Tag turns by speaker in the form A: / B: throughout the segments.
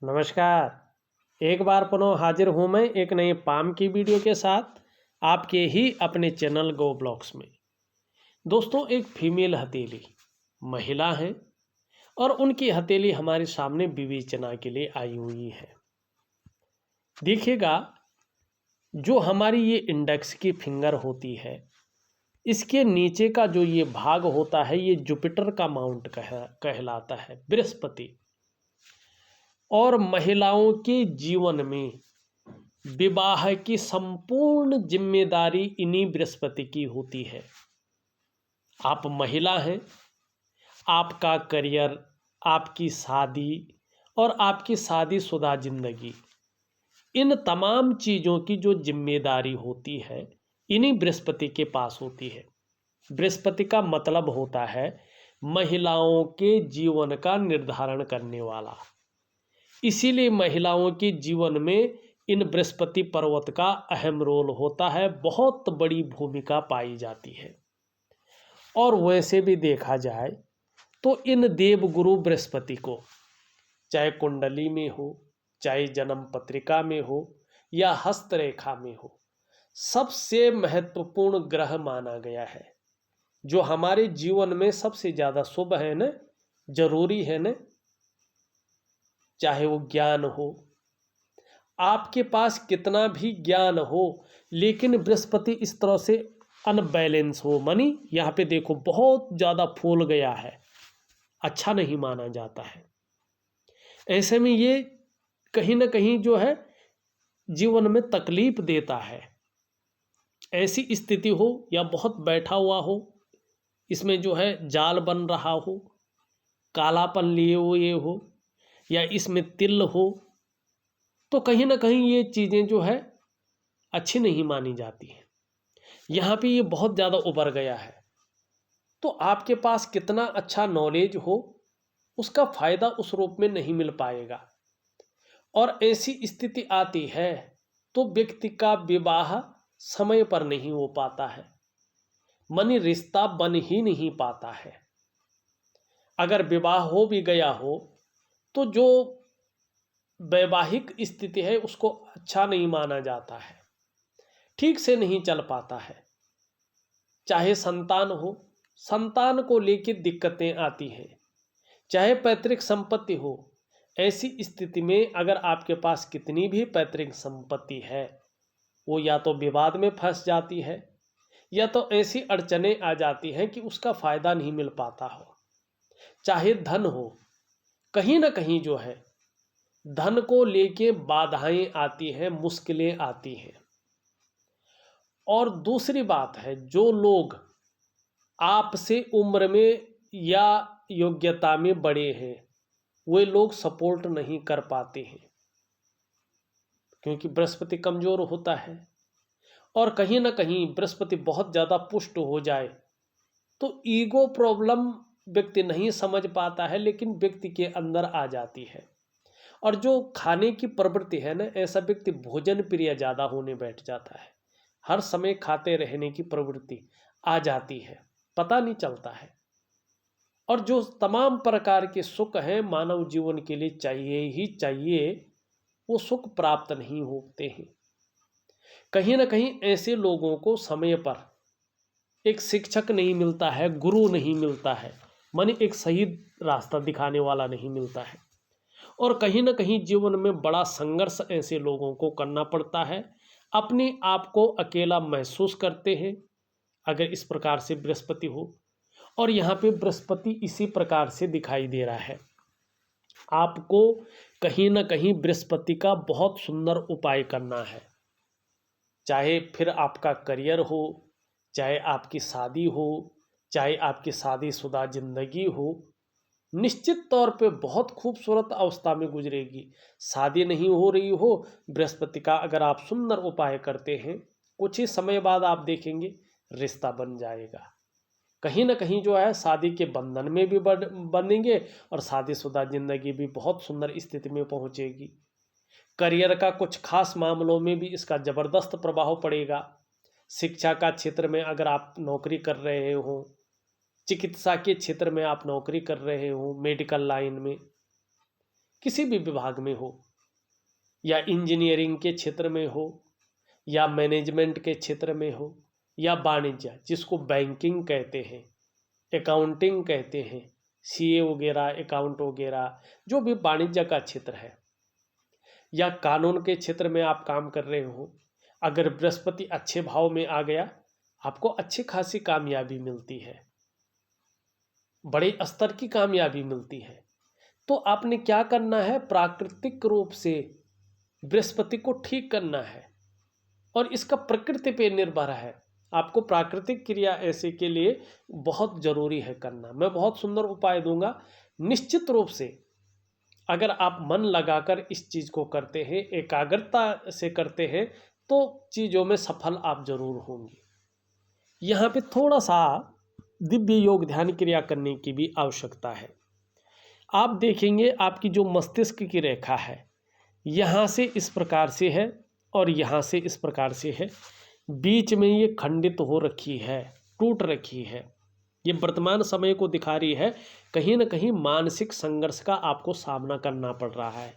A: नमस्कार। एक बार पुनः हाजिर हूँ मैं एक नए पाम की वीडियो के साथ आपके ही अपने चैनल गो ब्लॉग्स में। दोस्तों, एक फीमेल हथेली महिला हैं और उनकी हथेली हमारे सामने विवेचना के लिए आई हुई है। देखिएगा, जो हमारी ये इंडेक्स की फिंगर होती है, इसके नीचे का जो ये भाग होता है, ये जुपिटर का माउंट कहलाता है, बृहस्पति। और महिलाओं के जीवन में विवाह की संपूर्ण जिम्मेदारी इन्हीं बृहस्पति की होती है। आप महिला हैं, आपका करियर, आपकी शादी और आपकी शादीशुदा जिंदगी, इन तमाम चीज़ों की जो जिम्मेदारी होती है, इन्हीं बृहस्पति के पास होती है। बृहस्पति का मतलब होता है महिलाओं के जीवन का निर्धारण करने वाला। इसीलिए महिलाओं के जीवन में इन बृहस्पति पर्वत का अहम रोल होता है, बहुत बड़ी भूमिका पाई जाती है। और वैसे भी देखा जाए तो इन देवगुरु बृहस्पति को चाहे कुंडली में हो, चाहे जन्म पत्रिका में हो या हस्तरेखा में हो, सबसे महत्वपूर्ण ग्रह माना गया है। जो हमारे जीवन में सबसे ज़्यादा शुभ है न, जरूरी है न, चाहे वो ज्ञान हो, आपके पास कितना भी ज्ञान हो, लेकिन बृहस्पति इस तरह से अनबैलेंस हो, मानी यहाँ पे देखो बहुत ज़्यादा फूल गया है, अच्छा नहीं माना जाता है। ऐसे में ये कहीं ना कहीं जो है जीवन में तकलीफ देता है। ऐसी स्थिति हो या बहुत बैठा हुआ हो, इसमें जो है जाल बन रहा हो, कालापन लिए हुए हो, या इसमें तिल हो, तो कहीं ना कहीं ये चीज़ें जो है अच्छी नहीं मानी जाती हैं। यहाँ पे ये बहुत ज़्यादा उभर गया है, तो आपके पास कितना अच्छा नॉलेज हो, उसका फ़ायदा उस रूप में नहीं मिल पाएगा। और ऐसी स्थिति आती है तो व्यक्ति का विवाह समय पर नहीं हो पाता है, मानी रिश्ता बन ही नहीं पाता है। अगर विवाह हो भी गया हो तो जो वैवाहिक स्थिति है उसको अच्छा नहीं माना जाता है, ठीक से नहीं चल पाता है। चाहे संतान हो, संतान को लेकर दिक्कतें आती हैं, चाहे पैतृक संपत्ति हो। ऐसी स्थिति में अगर आपके पास कितनी भी पैतृक संपत्ति है, वो या तो विवाद में फंस जाती है या तो ऐसी अड़चनें आ जाती हैं कि उसका फायदा नहीं मिल पाता हो। चाहे धन हो, कहीं ना कहीं जो है धन को लेके बाधाएं आती हैं, मुश्किलें आती हैं। और दूसरी बात है, जो लोग आपसे उम्र में या योग्यता में बड़े हैं, वे लोग सपोर्ट नहीं कर पाते हैं, क्योंकि बृहस्पति कमजोर होता है। और कहीं ना कहीं बृहस्पति बहुत ज़्यादा पुष्ट हो जाए तो ईगो प्रॉब्लम व्यक्ति नहीं समझ पाता है, लेकिन व्यक्ति के अंदर आ जाती है। और जो खाने की प्रवृत्ति है ना, ऐसा व्यक्ति भोजन प्रिय ज़्यादा होने बैठ जाता है, हर समय खाते रहने की प्रवृत्ति आ जाती है, पता नहीं चलता है। और जो तमाम प्रकार के सुख हैं मानव जीवन के लिए चाहिए ही चाहिए, वो सुख प्राप्त नहीं होते हैं। कहीं ना कहीं ऐसे लोगों को समय पर एक शिक्षक नहीं मिलता है, गुरु नहीं मिलता है, माने एक सही रास्ता दिखाने वाला नहीं मिलता है। और कहीं ना कहीं जीवन में बड़ा संघर्ष ऐसे लोगों को करना पड़ता है, अपने आप को अकेला महसूस करते हैं अगर इस प्रकार से बृहस्पति हो। और यहाँ पे बृहस्पति इसी प्रकार से दिखाई दे रहा है। आपको कहीं ना कहीं बृहस्पति का बहुत सुंदर उपाय करना है, चाहे फिर आपका करियर हो, चाहे आपकी शादी हो, चाहे आपकी शादीशुदा जिंदगी हो, निश्चित तौर पे बहुत खूबसूरत अवस्था में गुजरेगी। शादी नहीं हो रही हो, बृहस्पति का अगर आप सुंदर उपाय करते हैं, कुछ ही समय बाद आप देखेंगे रिश्ता बन जाएगा। कहीं ना कहीं जो है शादी के बंधन में भी बनेंगे और शादीशुदा जिंदगी भी बहुत सुंदर स्थिति में पहुंचेगी। करियर का कुछ खास मामलों में भी इसका ज़बरदस्त प्रभाव पड़ेगा। शिक्षा का क्षेत्र में अगर आप नौकरी कर रहे हो, चिकित्सा के क्षेत्र में आप नौकरी कर रहे हो, मेडिकल लाइन में, किसी भी विभाग में हो, या इंजीनियरिंग के क्षेत्र में हो, या मैनेजमेंट के क्षेत्र में हो, या वाणिज्य जिसको बैंकिंग कहते हैं, अकाउंटिंग कहते हैं, सीए वगैरह, अकाउंट वगैरह, जो भी वाणिज्य का क्षेत्र है, या कानून के क्षेत्र में आप काम कर रहे हो, अगर बृहस्पति अच्छे भाव में आ गया आपको अच्छी खासी कामयाबी मिलती है, बड़े स्तर की कामयाबी मिलती है। तो आपने क्या करना है, प्राकृतिक रूप से बृहस्पति को ठीक करना है, और इसका प्रकृति पे निर्भर है। आपको प्राकृतिक क्रिया ऐसे के लिए बहुत जरूरी है करना। मैं बहुत सुंदर उपाय दूंगा, निश्चित रूप से अगर आप मन लगाकर इस चीज को करते हैं, एकाग्रता से करते हैं, तो चीजों में सफल आप जरूर होंगे। यहाँ पे थोड़ा सा दिव्य योग ध्यान क्रिया करने की भी आवश्यकता है। आप देखेंगे आपकी जो मस्तिष्क की रेखा है, यहाँ से इस प्रकार से है और यहाँ से इस प्रकार से है, बीच में ये खंडित हो रखी है, टूट रखी है। ये वर्तमान समय को दिखा रही है कहीं ना कहीं मानसिक संघर्ष का आपको सामना करना पड़ रहा है,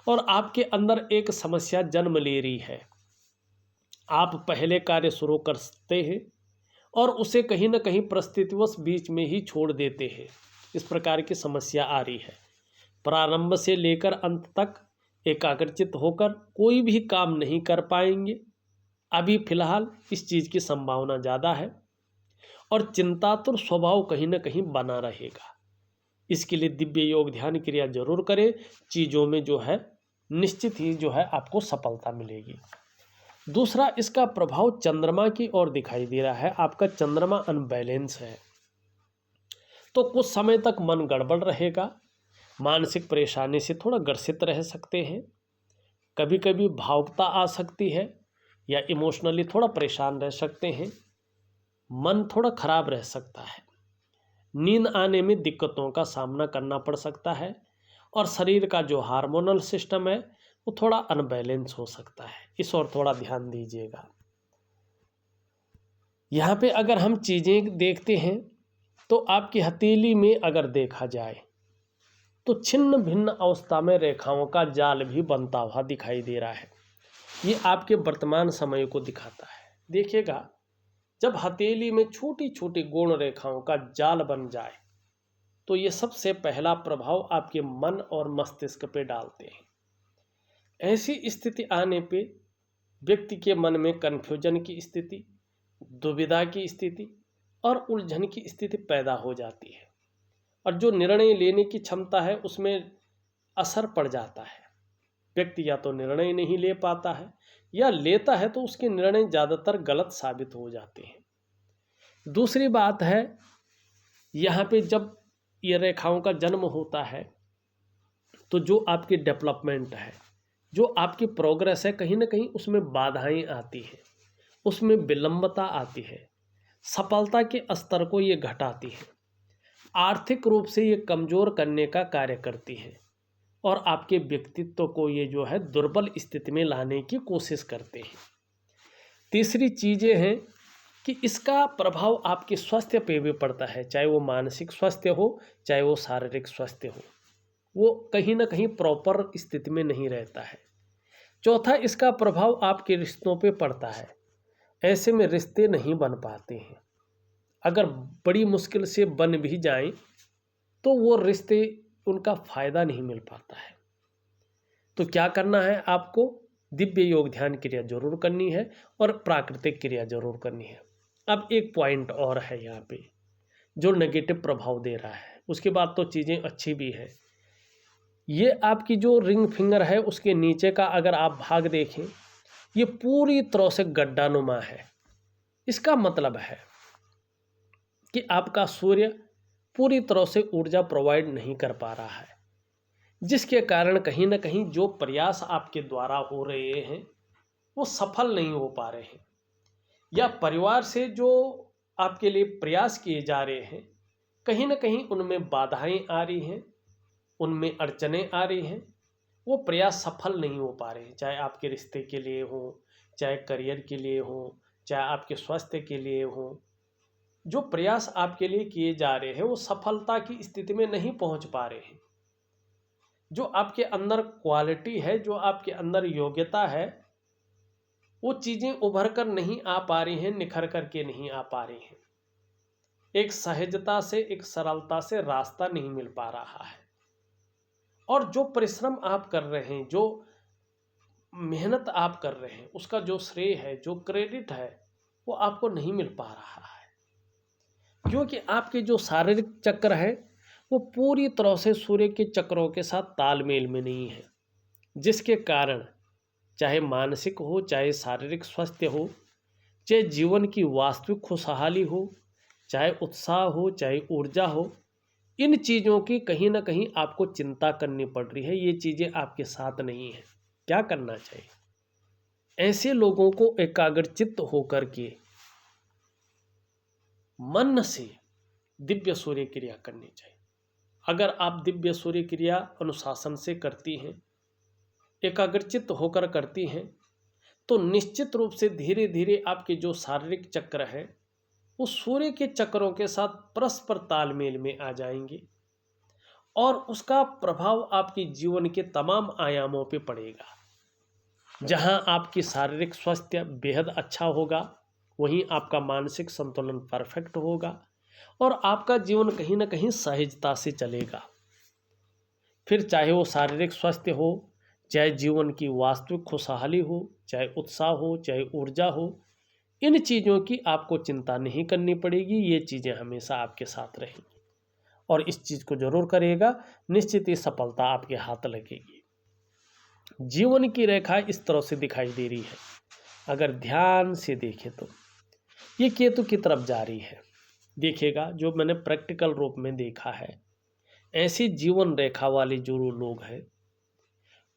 A: और आपके अंदर एक समस्या जन्म ले रही है। आप पहले कार्य शुरू करते हैं और उसे कहीं ना कहीं परिस्थितिवश बीच में ही छोड़ देते हैं। इस प्रकार की समस्या आ रही है। प्रारंभ से लेकर अंत तक एकाग्रचित होकर कोई भी काम नहीं कर पाएंगे। अभी फिलहाल इस चीज़ की संभावना ज़्यादा है, और चिंतातुर स्वभाव कहीं ना कहीं बना रहेगा। इसके लिए दिव्य योग ध्यान क्रिया जरूर करें। चीज़ों में जो है निश्चित ही जो है आपको सफलता मिलेगी। दूसरा, इसका प्रभाव चंद्रमा की ओर दिखाई दे रहा है। आपका चंद्रमा अनबैलेंस है, तो कुछ समय तक मन गड़बड़ रहेगा, मानसिक परेशानी से थोड़ा ग्रसित रह सकते हैं, कभी कभी भावुकता आ सकती है, या इमोशनली थोड़ा परेशान रह सकते हैं, मन थोड़ा खराब रह सकता है, नींद आने में दिक्कतों का सामना करना पड़ सकता है, और शरीर का जो हार्मोनल सिस्टम है वो थोड़ा अनबैलेंस हो सकता है। इस ओर थोड़ा ध्यान दीजिएगा। यहाँ पे अगर हम चीज़ें देखते हैं तो आपकी हथेली में अगर देखा जाए तो छिन्न भिन्न अवस्था में रेखाओं का जाल भी बनता हुआ दिखाई दे रहा है। ये आपके वर्तमान समय को दिखाता है। देखिएगा, जब हथेली में छोटी छोटी गौण रेखाओं का जाल बन जाए तो ये सबसे पहला प्रभाव आपके मन और मस्तिष्क पे डालते हैं। ऐसी स्थिति आने पे व्यक्ति के मन में कन्फ्यूजन की स्थिति, दुविधा की स्थिति और उलझन की स्थिति पैदा हो जाती है, और जो निर्णय लेने की क्षमता है उसमें असर पड़ जाता है। व्यक्ति या तो निर्णय नहीं ले पाता है, या लेता है तो उसके निर्णय ज़्यादातर गलत साबित हो जाते हैं। दूसरी बात है, यहाँ पे जब ये रेखाओं का जन्म होता है तो जो आपकी डेवलपमेंट है, जो आपकी प्रोग्रेस है, कहीं ना कहीं उसमें बाधाएं आती हैं, उसमें विलंबता आती है, सफलता के स्तर को ये घटाती है, आर्थिक रूप से ये कमज़ोर करने का कार्य करती है, और आपके व्यक्तित्व को ये जो है दुर्बल स्थिति में लाने की कोशिश करते हैं। तीसरी चीज़ें हैं कि इसका प्रभाव आपके स्वास्थ्य पे भी पड़ता है, चाहे वो मानसिक स्वास्थ्य हो, चाहे वो शारीरिक स्वास्थ्य हो, वो कहीं ना कहीं प्रॉपर स्थिति में नहीं रहता है। चौथा, इसका प्रभाव आपके रिश्तों पे पड़ता है। ऐसे में रिश्ते नहीं बन पाते हैं, अगर बड़ी मुश्किल से बन भी जाएं तो वो रिश्ते, उनका फायदा नहीं मिल पाता है। तो क्या करना है, आपको दिव्य योग ध्यान क्रिया जरूर करनी है और प्राकृतिक क्रिया जरूर करनी है। अब एक पॉइंट और है यहाँ पे जो नेगेटिव प्रभाव दे रहा है, उसके बाद तो चीज़ें अच्छी भी है। ये आपकी जो रिंग फिंगर है उसके नीचे का अगर आप भाग देखें, ये पूरी तरह से गड्ढानुमा है। इसका मतलब है कि आपका सूर्य पूरी तरह से ऊर्जा प्रोवाइड नहीं कर पा रहा है, जिसके कारण कहीं ना कहीं जो प्रयास आपके द्वारा हो रहे हैं वो सफल नहीं हो पा रहे हैं, या परिवार से जो आपके लिए प्रयास किए जा रहे हैं कहीं ना कहीं उनमें बाधाएं आ रही हैं, उनमें अड़चनें आ रही हैं, वो प्रयास सफल नहीं हो पा रहे हैं। चाहे आपके रिश्ते के लिए हो, चाहे करियर के लिए हो, चाहे आपके स्वास्थ्य के लिए हो, जो प्रयास आपके लिए किए जा रहे हैं वो सफलता की स्थिति में नहीं पहुंच पा रहे हैं। जो आपके अंदर क्वालिटी है, जो आपके अंदर योग्यता है, वो चीज़ें उभर कर नहीं आ पा रही हैं, निखर कर के नहीं आ पा रही हैं। एक सहजता से, एक सरलता से रास्ता नहीं मिल पा रहा है। और जो परिश्रम आप कर रहे हैं, जो मेहनत आप कर रहे हैं, उसका जो श्रेय है, जो क्रेडिट है, वो आपको नहीं मिल पा रहा है। क्योंकि आपके जो शारीरिक चक्र है वो पूरी तरह से सूर्य के चक्रों के साथ तालमेल में नहीं है, जिसके कारण चाहे मानसिक हो, चाहे शारीरिक स्वास्थ्य हो, चाहे जीवन की वास्तविक खुशहाली हो, चाहे उत्साह हो, चाहे ऊर्जा हो, इन चीज़ों की कहीं ना कहीं आपको चिंता करनी पड़ रही है। ये चीज़ें आपके साथ नहीं है। क्या करना चाहिए? ऐसे लोगों को एकाग्रचित्त होकर के मन से दिव्य सूर्य क्रिया करनी चाहिए। अगर आप दिव्य सूर्य क्रिया अनुशासन से करती हैं, एकाग्रचित्त होकर करती हैं, तो निश्चित रूप से धीरे धीरे आपके जो शारीरिक चक्र हैं वो सूर्य के चक्रों के साथ परस्पर तालमेल में आ जाएंगे और उसका प्रभाव आपके जीवन के तमाम आयामों पे पड़ेगा। जहां आपकी शारीरिक स्वास्थ्य बेहद अच्छा होगा, वहीं आपका मानसिक संतुलन परफेक्ट होगा और आपका जीवन कहीं ना कहीं सहजता से चलेगा। फिर चाहे वो शारीरिक स्वास्थ्य हो, चाहे जीवन की वास्तविक खुशहाली हो, चाहे उत्साह हो, चाहे ऊर्जा हो, इन चीज़ों की आपको चिंता नहीं करनी पड़ेगी। ये चीज़ें हमेशा आपके साथ रहेंगी और इस चीज़ को जरूर करिएगा, निश्चित ही सफलता आपके हाथ लगेगी। जीवन की रेखा इस तरह से दिखाई दे रही है। अगर ध्यान से देखें तो ये केतु की तरफ जा रही है। देखिएगा, जो मैंने प्रैक्टिकल रूप में देखा है, ऐसी जीवन रेखा वाले जो लोग हैं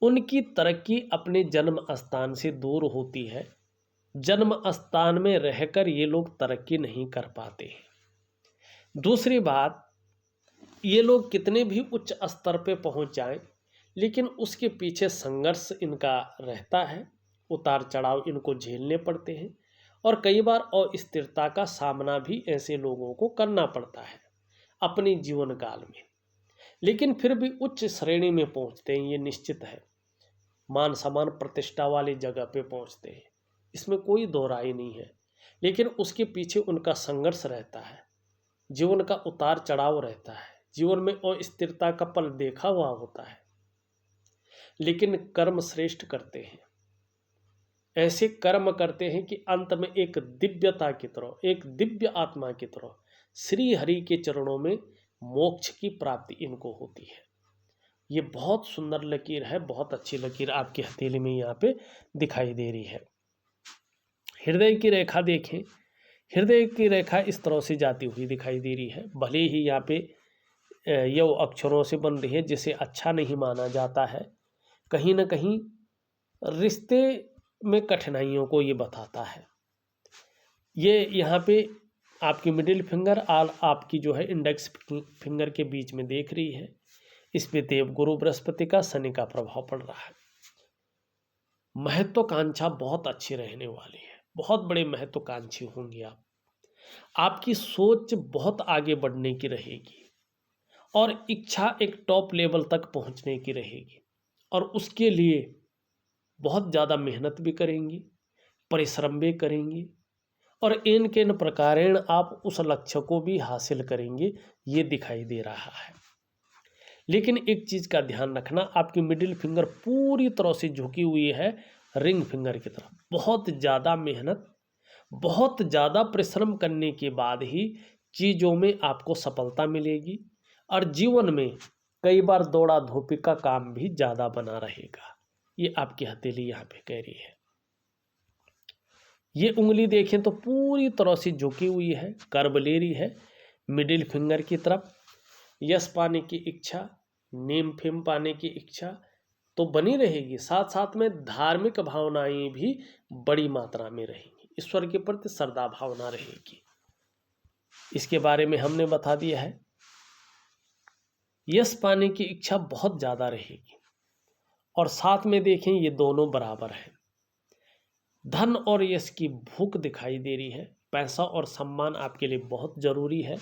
A: उनकी तरक्की अपने जन्म स्थान से दूर होती है। जन्म स्थान में रहकर ये लोग तरक्की नहीं कर पाते हैं। दूसरी बात, ये लोग कितने भी उच्च स्तर पे पहुंच जाएं, लेकिन उसके पीछे संघर्ष इनका रहता है, उतार चढ़ाव इनको झेलने पड़ते हैं और कई बार अस्थिरता का सामना भी ऐसे लोगों को करना पड़ता है अपने जीवन काल में। लेकिन फिर भी उच्च श्रेणी में पहुंचते हैं, ये निश्चित है। मान सम्मान प्रतिष्ठा वाली जगह पे पहुंचते हैं, इसमें कोई दो राय नहीं है। लेकिन उसके पीछे उनका संघर्ष रहता है, जीवन का उतार चढ़ाव रहता है, जीवन में अस्थिरता का पल देखा हुआ होता है। लेकिन कर्म श्रेष्ठ करते हैं, ऐसे कर्म करते हैं कि अंत में एक दिव्यता की तरह, एक दिव्य आत्मा की तरह श्री हरि के चरणों में मोक्ष की प्राप्ति इनको होती है। ये बहुत सुंदर लकीर है, बहुत अच्छी लकीर आपकी हथेली में यहाँ पे दिखाई दे रही है। हृदय की रेखा देखें, हृदय की रेखा इस तरह से जाती हुई दिखाई दे रही है। भले ही यहाँ पे यह अक्षरों से बन रही है, जिसे अच्छा नहीं माना जाता है। कहीं ना कहीं रिश्ते में कठिनाइयों को ये बताता है। ये यहाँ पे आपकी मिडिल फिंगर और आपकी जो है इंडेक्स फिंगर के बीच में देख रही है, इस पे देव गुरु बृहस्पति का, शनि का प्रभाव पड़ रहा है। महत्वाकांक्षा बहुत अच्छी रहने वाली है, बहुत बड़े महत्वाकांक्षी होंगे आप। आपकी सोच बहुत आगे बढ़ने की रहेगी और इच्छा एक टॉप लेवल तक पहुंचने की रहेगी और उसके लिए बहुत ज़्यादा मेहनत भी करेंगी, परिश्रम भी करेंगी और इन किन प्रकारेण आप उस लक्ष्य को भी हासिल करेंगे, ये दिखाई दे रहा है। लेकिन एक चीज़ का ध्यान रखना, आपकी मिडिल फिंगर पूरी तरह से झुकी हुई है रिंग फिंगर की तरफ। बहुत ज़्यादा मेहनत, बहुत ज़्यादा परिश्रम करने के बाद ही चीज़ों में आपको सफलता मिलेगी और जीवन में कई बार दौड़ा धूपी का काम भी ज़्यादा बना रहेगा। ये आपकी हथेली यहाँ पे कह रही है। ये उंगली देखें तो पूरी तरह से झुकी हुई है, कर्व ले रही है मिडिल फिंगर की तरफ। यश पाने की इच्छा, नेम फेम पाने की इच्छा तो बनी रहेगी, साथ साथ में धार्मिक भावनाएं भी बड़ी मात्रा में रहेंगी, ईश्वर के प्रति श्रद्धा भावना रहेगी। इसके बारे में हमने बता दिया है। यश पाने की इच्छा बहुत ज़्यादा रहेगी और साथ में देखें ये दोनों बराबर हैं। धन और यश की भूख दिखाई दे रही है। पैसा और सम्मान आपके लिए बहुत ज़रूरी है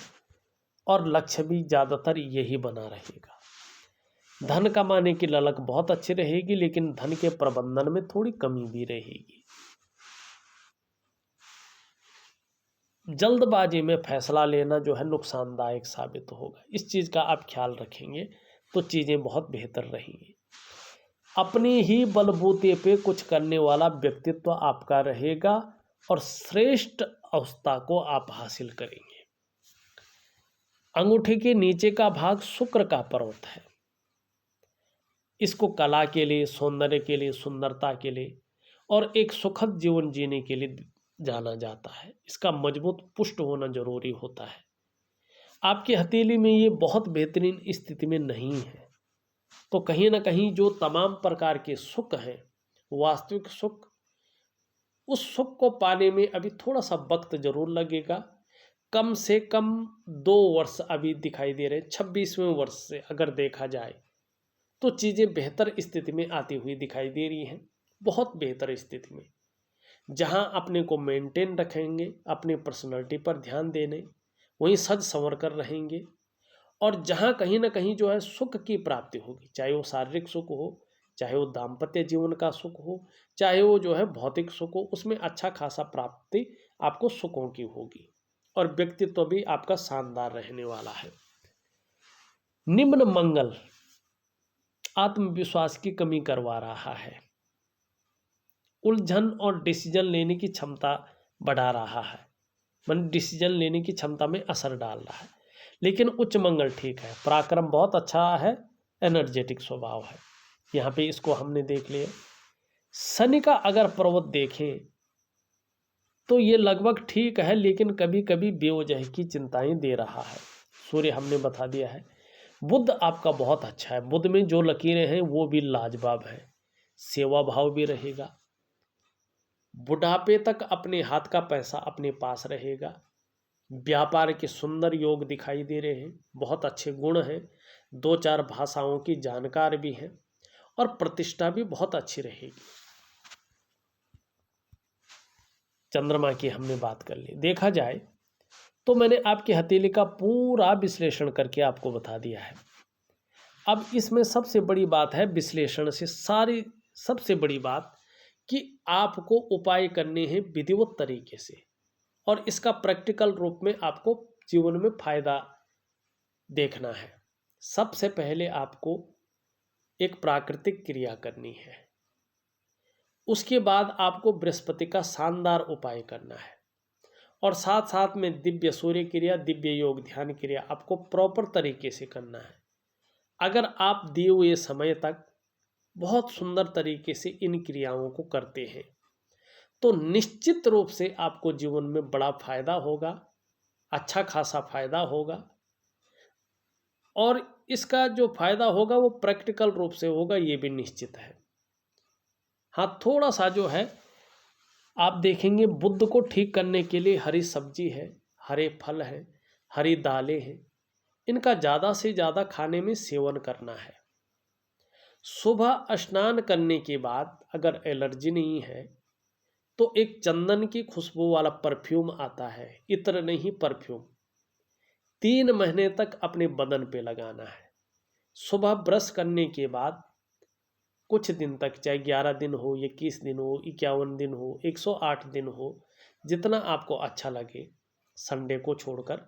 A: और लक्ष्य भी ज़्यादातर यही बना रहेगा। धन कमाने की ललक बहुत अच्छी रहेगी, लेकिन धन के प्रबंधन में थोड़ी कमी भी रहेगी। जल्दबाजी में फैसला लेना जो है नुकसानदायक साबित होगा। इस चीज़ का आप ख्याल रखेंगे तो चीज़ें बहुत बेहतर रहेंगी। अपने ही बलबूते पे कुछ करने वाला व्यक्तित्व आपका रहेगा और श्रेष्ठ अवस्था को आप हासिल करेंगे। अंगूठे के नीचे का भाग शुक्र का पर्वत है। इसको कला के लिए, सौंदर्य के लिए, सुंदरता के लिए और एक सुखद जीवन जीने के लिए जाना जाता है। इसका मजबूत पुष्ट होना जरूरी होता है। आपकी हथेली में ये बहुत बेहतरीन स्थिति में नहीं है, तो कहीं ना कहीं जो तमाम प्रकार के सुख हैं, वास्तविक सुख, उस सुख को पाने में अभी थोड़ा सा वक्त जरूर लगेगा। कम से कम 2 वर्ष अभी दिखाई दे रहे हैं। 26वें वर्ष से अगर देखा जाए तो चीज़ें बेहतर स्थिति में आती हुई दिखाई दे रही हैं। बहुत बेहतर स्थिति में, जहां अपने को मेंटेन रखेंगे, अपनी पर्सनालिटी पर ध्यान देने, वहीं सज संवर कर रहेंगे, और जहां कहीं ना कहीं जो है सुख की प्राप्ति होगी, चाहे वो शारीरिक सुख हो, चाहे वो दाम्पत्य जीवन का सुख हो, चाहे वो जो है भौतिक सुख हो, उसमें अच्छा खासा प्राप्ति आपको सुखों की होगी और व्यक्तित्व भी आपका शानदार रहने वाला है। निम्न मंगल आत्मविश्वास की कमी करवा रहा है, उलझन और डिसीजन लेने की क्षमता बढ़ा रहा है, मन डिसीजन लेने की क्षमता में असर डाल रहा है। लेकिन उच्च मंगल ठीक है, पराक्रम बहुत अच्छा है, एनर्जेटिक स्वभाव है। यहाँ पे इसको हमने देख लिया। शनि का अगर पर्वत देखें तो ये लगभग ठीक है, लेकिन कभी कभी बेवजह की चिंताएं दे रहा है। सूर्य हमने बता दिया है। बुध आपका बहुत अच्छा है, बुध में जो लकीरें हैं वो भी लाजवाब है, सेवा भाव भी रहेगा, बुढ़ापे तक अपने हाथ का पैसा अपने पास रहेगा, व्यापार के सुंदर योग दिखाई दे रहे हैं, बहुत अच्छे गुण हैं, 2-4 भाषाओं की जानकार भी हैं और प्रतिष्ठा भी बहुत अच्छी रहेगी। चंद्रमा की हमने बात कर ली। देखा जाए तो मैंने आपकी हथेली का पूरा विश्लेषण करके आपको बता दिया है। अब इसमें सबसे बड़ी बात है, विश्लेषण से सारी सबसे बड़ी बात कि आपको उपाय करने हैं विधिवत तरीके से, और इसका प्रैक्टिकल रूप में आपको जीवन में फायदा देखना है। सबसे पहले आपको एक प्राकृतिक क्रिया करनी है, उसके बाद आपको बृहस्पति का शानदार उपाय करना है, और साथ साथ में दिव्य सूर्य क्रिया, दिव्य योग ध्यान क्रिया आपको प्रॉपर तरीके से करना है। अगर आप दिए हुए समय तक बहुत सुंदर तरीके से इन क्रियाओं को करते हैं तो निश्चित रूप से आपको जीवन में बड़ा फायदा होगा, अच्छा खासा फायदा होगा, और इसका जो फायदा होगा वो प्रैक्टिकल रूप से होगा, ये भी निश्चित है। हाँ, थोड़ा सा जो है आप देखेंगे, बुद्ध को ठीक करने के लिए हरी सब्जी है, हरे फल हैं, हरी दालें हैं, इनका ज़्यादा से ज़्यादा खाने में सेवन करना है। सुबह स्नान करने के बाद अगर एलर्जी नहीं है तो एक चंदन की खुशबू वाला परफ्यूम आता है, इत्र नहीं परफ्यूम, 3 महीने तक अपने बदन पे लगाना है। सुबह ब्रश करने के बाद कुछ दिन तक, चाहे 11 दिन हो, 21 दिन हो, 51 दिन हो, 108 दिन हो, जितना आपको अच्छा लगे, संडे को छोड़कर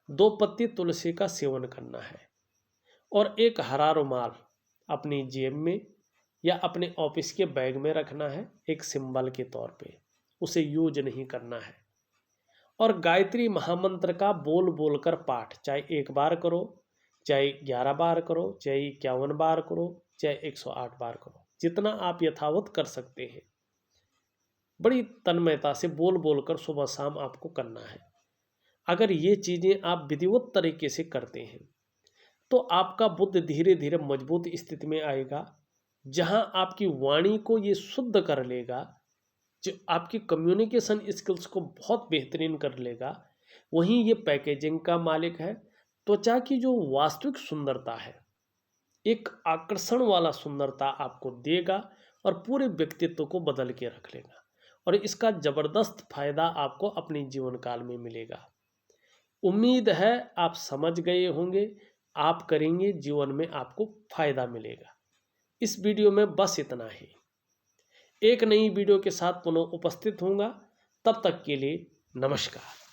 A: 2 पत्ती तुलसी का सेवन करना है, और एक हरा रुमाल अपनी जेब में या अपने ऑफिस के बैग में रखना है, एक सिंबल के तौर पे, उसे यूज नहीं करना है। और गायत्री महामंत्र का बोल बोल कर पाठ, चाहे 1 बार करो, चाहे 11 बार करो, चाहे 51 बार करो, चाहे 108 बार करो, जितना आप यथावत कर सकते हैं, बड़ी तन्मयता से बोल बोल कर सुबह शाम आपको करना है। अगर ये चीज़ें आप विधिवत तरीके से करते हैं तो आपका बुद्ध धीरे धीरे मजबूत स्थिति में आएगा, जहां आपकी वाणी को ये शुद्ध कर लेगा, जो आपकी कम्युनिकेशन स्किल्स को बहुत बेहतरीन कर लेगा। वहीं ये पैकेजिंग का मालिक है, त्वचा की जो वास्तविक सुंदरता है, एक आकर्षण वाला सुंदरता आपको देगा और पूरे व्यक्तित्व को बदल के रख लेगा, और इसका ज़बरदस्त फायदा आपको अपने जीवन काल में मिलेगा। उम्मीद है आप समझ गए होंगे। आप करेंगे, जीवन में आपको फायदा मिलेगा। इस वीडियो में बस इतना ही। एक नई वीडियो के साथ पुनः उपस्थित होऊंगा। तब तक के लिए नमस्कार।